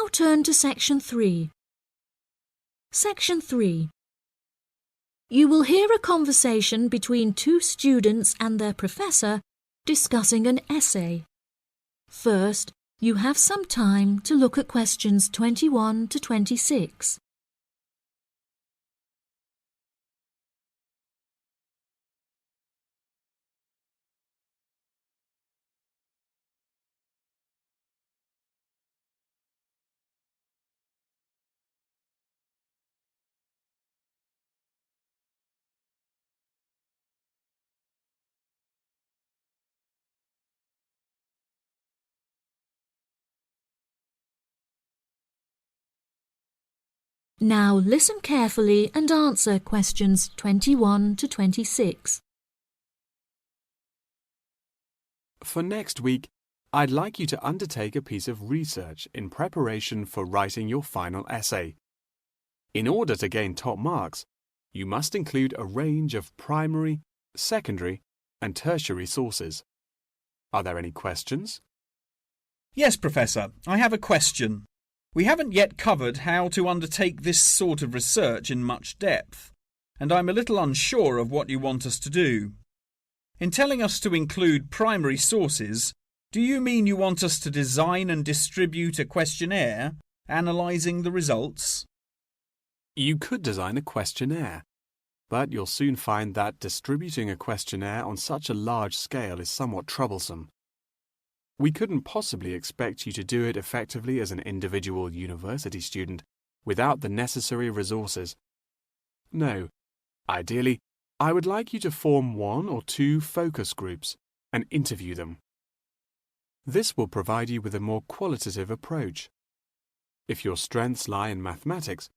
now turn to Section 3. Section 3. You will hear a conversation between two students and their professor discussing an essay. First, you have some time to look at questions 21 to 26. Now listen carefully and answer questions 21 to 26. For next week, I'd like you to undertake a piece of research in preparation for writing your final essay. In order to gain top marks, you must include a range of primary, secondary, and tertiary sources. Are there any questions? Yes, Professor, I have a question. We haven't yet covered how to undertake this sort of research in much depth, and I'm a little unsure of what you want us to do. In telling us to include primary sources, do you mean you want us to design and distribute a questionnaire, analysing the results? You could design a questionnaire, but you'll soon find that distributing a questionnaire on such a large scale is somewhat troublesome. We couldn't possibly expect you to do it effectively as an individual university student without the necessary resources. No, ideally, I would like you to form 1 or 2 focus groups and interview them. This will provide you with a more qualitative approach. If your strengths lie in mathematics,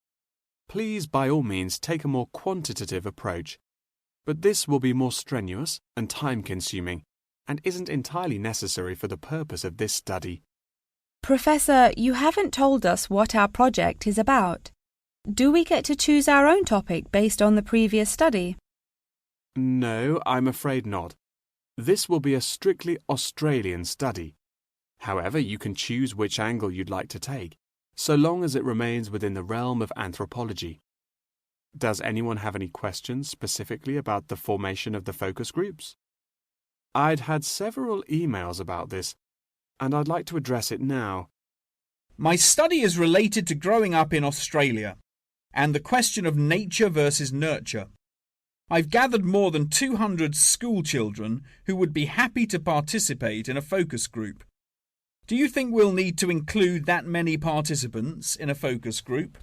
please by all means take a more quantitative approach, but this will be more strenuous and time-consuming and isn't entirely necessary for the purpose of this study. Professor, you haven't told us what our project is about. Do we get to choose our own topic based on the previous study? No, I'm afraid not. This will be a strictly Australian study. However, you can choose which angle you'd like to take, so long as it remains within the realm of anthropology. Does anyone have any questions specifically about the formation of the focus groups? I'd had several emails about this, and I'd like to address it now. My study is related to growing up in Australia and the question of nature versus nurture. I've gathered more than 200 school children who would be happy to participate in a focus group. Do you think we'll need to include that many participants in a focus group?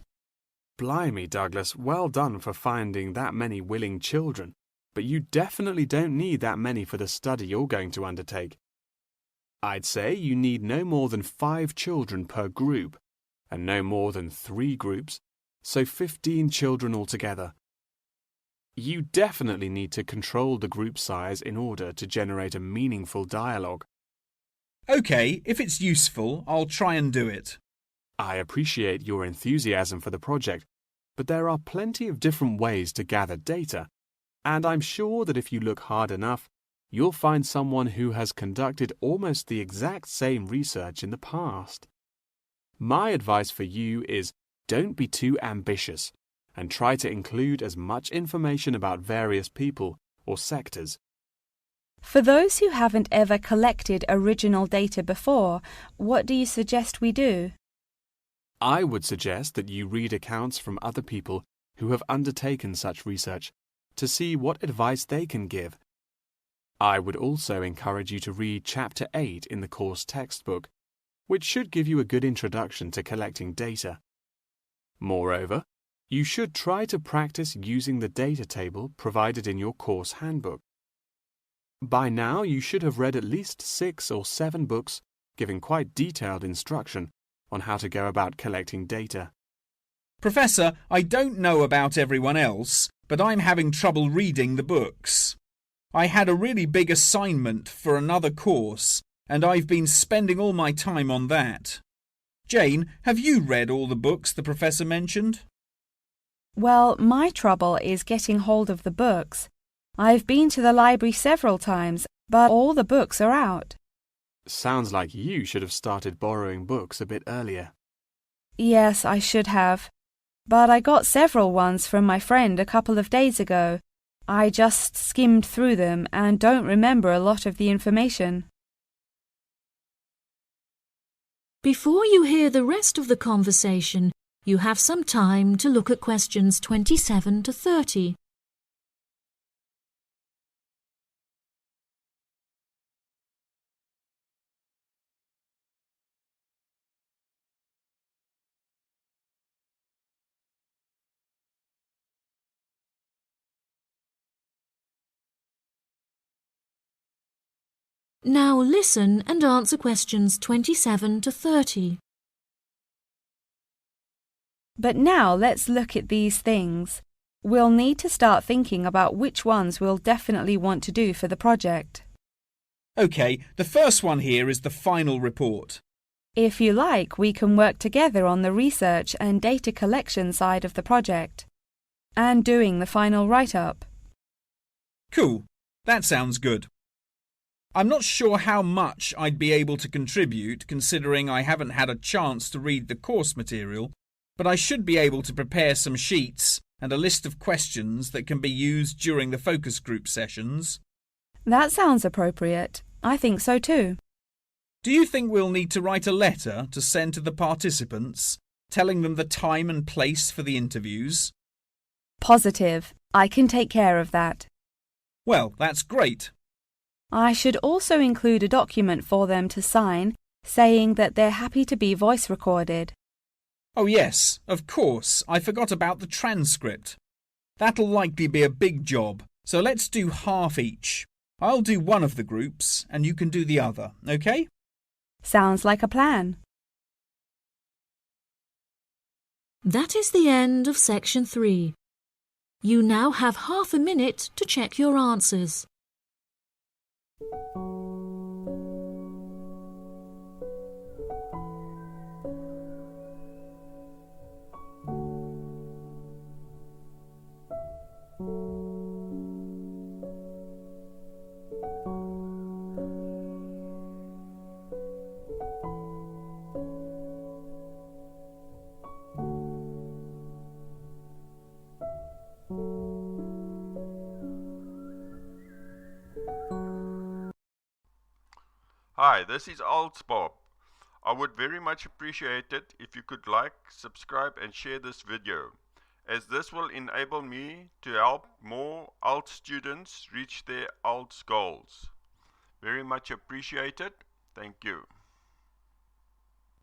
Blimey, Douglas, well done for finding that many willing children. But you definitely don't need that many for the study you're going to undertake. I'd say you need no more than 5 children per group, and no more than 3 groups, so 15 children altogether. You definitely need to control the group size in order to generate a meaningful dialogue. OK, if it's useful, I'll try and do it. I appreciate your enthusiasm for the project, but there are plenty of different ways to gather data. And I'm sure that if you look hard enough, you'll find someone who has conducted almost the exact same research in the past. My advice for you is don't be too ambitious and try to include as much information about various people or sectors. For those who haven't ever collected original data before, what do you suggest we do? I would suggest that you read accounts from other people who have undertaken such research to see what advice they can give. I would also encourage you to read Chapter 8 in the course textbook, which should give you a good introduction to collecting data. Moreover, you should try to practice using the data table provided in your course handbook. By now, you should have read at least 6 or 7 books giving quite detailed instruction on how to go about collecting data. Professor, I don't know about everyone else, but I'm having trouble reading the books. I had a really big assignment for another course, and I've been spending all my time on that. Jane, have you read all the books the professor mentioned? Well, my trouble is getting hold of the books. I've been to the library several times, but all the books are out. Sounds like you should have started borrowing books a bit earlier. Yes, I should have. But I got several ones from my friend a couple of days ago. I just skimmed through them and don't remember a lot of the information. Before you hear the rest of the conversation, you have some time to look at questions 27 to 30. Now listen and answer questions 27 to 30. But now let's look at these things. We'll need to start thinking about which ones we'll definitely want to do for the project. OK, the first one here is the final report. If you like, we can work together on the research and data collection side of the project and doing the final write-up. Cool, that sounds good. I'm not sure how much I'd be able to contribute considering I haven't had a chance to read the course material, but I should be able to prepare some sheets and a list of questions that can be used during the focus group sessions. That sounds appropriate. I think so too. Do you think we'll need to write a letter to send to the participants, telling them the time and place for the interviews? Positive. I can take care of that. Well, that's great. I should also include a document for them to sign saying that they're happy to be voice recorded. Oh yes, of course, I forgot about the transcript. That'll likely be a big job, so let's do half each. I'll do one of the groups and you can do the other, OK? Sounds like a plan. That is the end of section 3. You now have half a minute to check your answers. Hi, this is IELTS Bob. I would very much appreciate it if you could like, subscribe and share this video, as this will enable me to help more IELTS students reach their IELTS goals. Very much appreciated. Thank you.